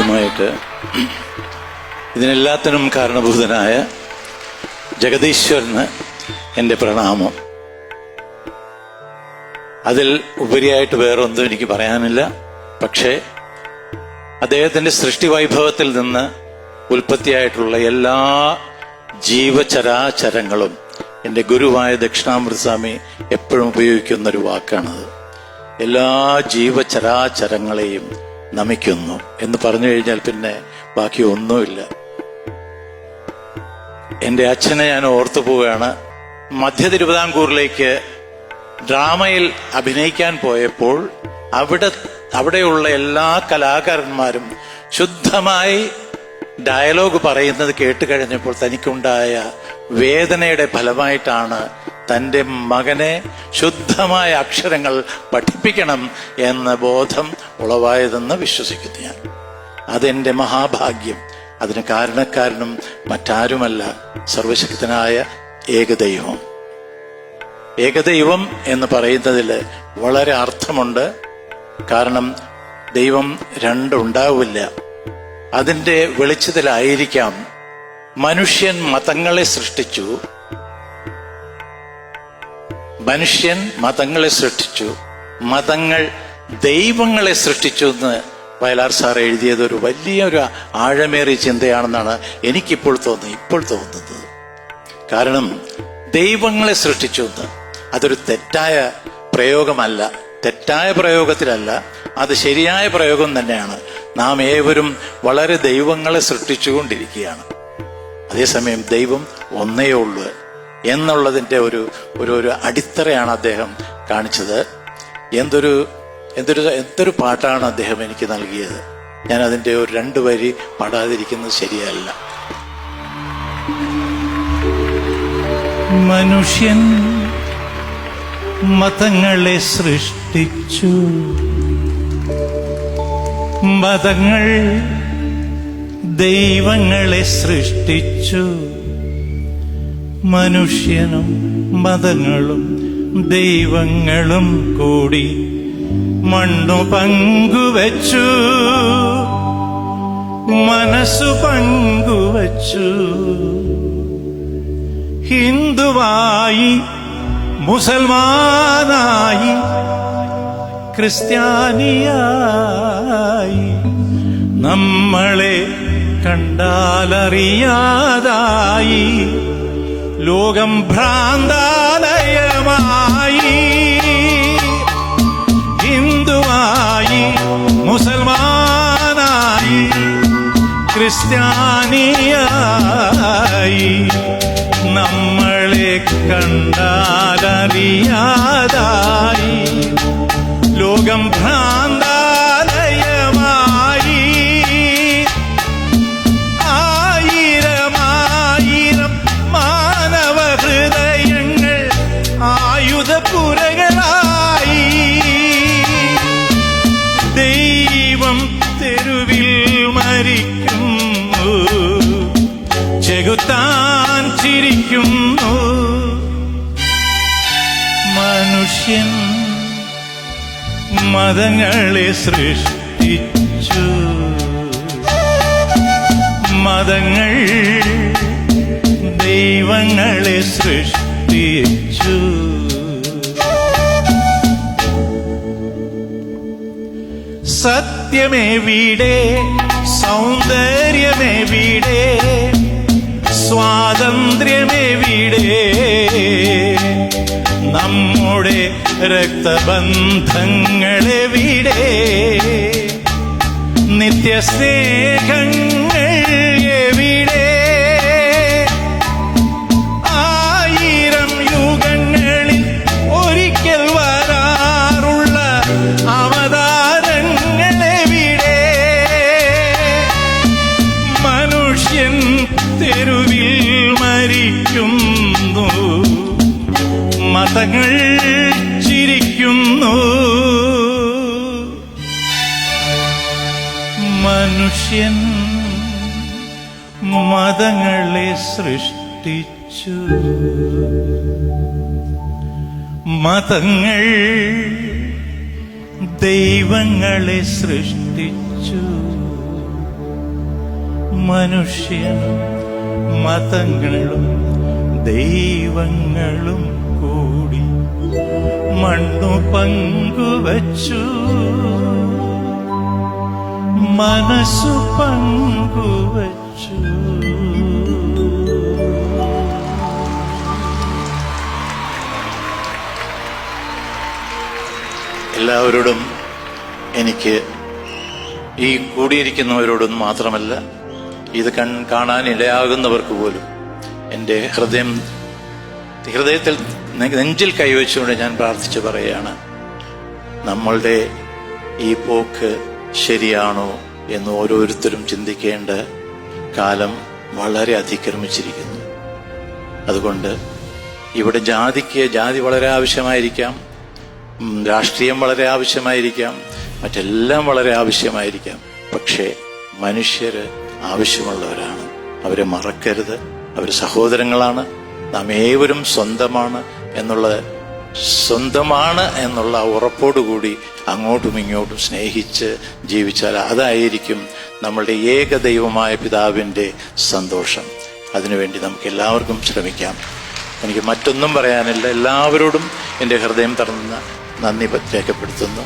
ആദ്യമായിട്ട് ഇതിനെല്ലാത്തിനും കാരണഭൂതനായ ജഗദീശ്വരന് എൻ്റെ പ്രണാമം. അതിൽ ഉപരിയായിട്ട് വേറൊന്നും എനിക്ക് പറയാനില്ല. പക്ഷേ അദ്ദേഹത്തിൻ്റെ സൃഷ്ടിവൈഭവത്തിൽ നിന്ന് ഉൽപ്പത്തിയായിട്ടുള്ള എല്ലാ ജീവചരാചരങ്ങളും എൻ്റെ ഗുരുവായ ദക്ഷിണാമൃത സ്വാമി എപ്പോഴും ഉപയോഗിക്കുന്നൊരു വാക്കാണത്. എല്ലാ ജീവചരാചരങ്ങളെയും നമിക്കുന്നു എന്ന് പറഞ്ഞു കഴിഞ്ഞാൽ പിന്നെ ബാക്കി ഒന്നുമില്ല. എൻ്റെ അച്ഛനെ ഞാൻ ഓർത്തു പോവുകയാണ്. മധ്യ തിരുവിതാംകൂറിലേക്ക് ഡ്രാമയിൽ അഭിനയിക്കാൻ പോയപ്പോൾ അവിടെയുള്ള എല്ലാ കലാകാരന്മാരും ശുദ്ധമായി ഡയലോഗ് പറയുന്നത് കേട്ട് കഴിഞ്ഞപ്പോൾ തനിക്കുണ്ടായ വേദനയുടെ ഫലമായിട്ടാണ് തൻ്റെ മകനെ ശുദ്ധമായ അക്ഷരങ്ങൾ പഠിപ്പിക്കണം എന്ന ബോധം ഉളവായതെന്ന് വിശ്വസിക്കുന്നു ഞാൻ. അതെൻ്റെ മഹാഭാഗ്യം. അതിന് കാരണക്കാരനും മറ്റാരുമല്ല, സർവശക്തനായ ഏകദൈവം. ഏകദൈവം എന്ന് പറയുന്നതിൽ വളരെ അർത്ഥമുണ്ട്. കാരണം ദൈവം രണ്ടുണ്ടാവില്ല. അതിൻ്റെ വെളിച്ചത്തിലായിരിക്കാം മനുഷ്യൻ മതങ്ങളെ സൃഷ്ടിച്ചു. മതങ്ങൾ ദൈവങ്ങളെ സൃഷ്ടിച്ചു എന്ന് വയലാർ സാർ എഴുതിയത് ഒരു വലിയൊരു ആഴമേറിയ ചിന്തയാണെന്നാണ് എനിക്കിപ്പോൾ തോന്നുന്നത്. കാരണം ദൈവങ്ങളെ സൃഷ്ടിച്ചു എന്ന് അതൊരു തെറ്റായ പ്രയോഗമല്ല, തെറ്റായ പ്രയോഗത്തിലല്ല, അത് ശരിയായ പ്രയോഗം തന്നെയാണ്. നാം ഏവരും വളരെ ദൈവങ്ങളെ സൃഷ്ടിച്ചുകൊണ്ടിരിക്കുകയാണ്. അതേസമയം ദൈവം ഒന്നേ ഉള്ളൂ എന്നുള്ളതിൻ്റെ ഒരു അടിത്തറയാണ് അദ്ദേഹം കാണിച്ചത്. എന്തൊരു പാട്ടാണ് അദ്ദേഹം എനിക്ക് നൽകിയത്. ഞാൻ അതിൻ്റെ ഒരു 2 വരി പാടാതിരിക്കുന്നത് ശരിയല്ല. മനുഷ്യൻ മതങ്ങളെ സൃഷ്ടിച്ചു, മതങ്ങൾ ദൈവങ്ങളെ സൃഷ്ടിച്ചു. മനുഷ്യനും മതങ്ങളും ദൈവങ്ങളും കൂടി മണ്ണു പങ്കുവച്ചു, മനസ്സു പങ്കുവച്ചു. ഹിന്ദുവായി, മുസൽമാനായി, ക്രിസ്ത്യാനിയായി, നമ്മളെ കണ്ടാലറിയാതായി ലോകം ഭ്രാന്താലയമായി. ഹിന്ദുവായി, മുസൽമാനായി, ക്രിസ്ത്യാനിയായി, നമ്മളെ കണ്ടാലറിയാതായി ലോകം ഭ്രാന്താലയമായി. ആയിരം മാനവ ഹൃദയങ്ങൾ ആയുധപുരകളായി. ദൈവം തെരുവിൽ മരിക്കുന്നു, ചെകുത്താൻ ചിരിക്കുന്നു. മനുഷ്യൻ മതങ്ങളെ സൃഷ്ടിച്ചു, മതങ്ങൾ ദൈവങ്ങളെ സൃഷ്ടിച്ചു. സത്യമെവിടെ, സൗന്ദര്യമെവിടെ, സ്വാതന്ത്ര്യമെവിടെ, നമ്മുടെ രക്തബന്ധങ്ങളെവിടെ, നിത്യസ്നേഹങ്ങൾ എവിടെ? 1000 യുഗങ്ങളിൽ ഒരിക്കൽ വരാറുള്ള അവതാരങ്ങളെവിടെ? മനുഷ്യൻ തെരുവിൽ മരിക്കുന്നു, മതങ്ങൾ ചിരിക്കുന്നു. മനുഷ്യൻ മതങ്ങളെ സൃഷ്ടിച്ചു, മതങ്ങൾ ദൈവങ്ങളെ സൃഷ്ടിച്ചു. മനുഷ്യനും മതങ്ങളും ദൈവങ്ങളും കൂടി മണ്ണു പങ്കുവച്ചു, മനസ്സു പങ്കുവച്ചു. എല്ലാവരോടും എനിക്ക്, ഈ കൂടിയിരിക്കുന്നവരോടും മാത്രമല്ല, ഇത് കാണാൻ ഇടയാകുന്നവർക്ക് പോലും എൻ്റെ ഹൃദയത്തിൽ നെഞ്ചിൽ കൈവച്ചുകൊണ്ട് ഞാൻ പ്രാർത്ഥിച്ചു പറയുകയാണ്, നമ്മളുടെ ഈ പോക്ക് ശരിയാണോ എന്ന് ഓരോരുത്തരും ചിന്തിക്കേണ്ട കാലം വളരെ അതിക്രമിച്ചിരിക്കുന്നു. അതുകൊണ്ട് ഇവിടെ ജാതി വളരെ ആവശ്യമായിരിക്കാം, രാഷ്ട്രീയം വളരെ ആവശ്യമായിരിക്കാം, മറ്റെല്ലാം വളരെ ആവശ്യമായിരിക്കാം. പക്ഷേ മനുഷ്യര് ആവശ്യമുള്ളവരാണ്. അവരെ മറക്കരുത്. അവർ സഹോദരങ്ങളാണ്. നാം ഏവരും സ്വന്തമാണ് എന്നുള്ള ഉറപ്പോടുകൂടി അങ്ങോട്ടും ഇങ്ങോട്ടും സ്നേഹിച്ച് ജീവിച്ചാൽ അതായിരിക്കും നമ്മളുടെ ഏകദൈവമായ പിതാവിൻ്റെ സന്തോഷം. അതിനുവേണ്ടി നമുക്ക് എല്ലാവർക്കും ശ്രമിക്കാം. എനിക്ക് മറ്റൊന്നും പറയാനില്ല. എല്ലാവരോടും എൻ്റെ ഹൃദയം തുറന്ന നന്ദി രേഖപ്പെടുത്തുന്നു.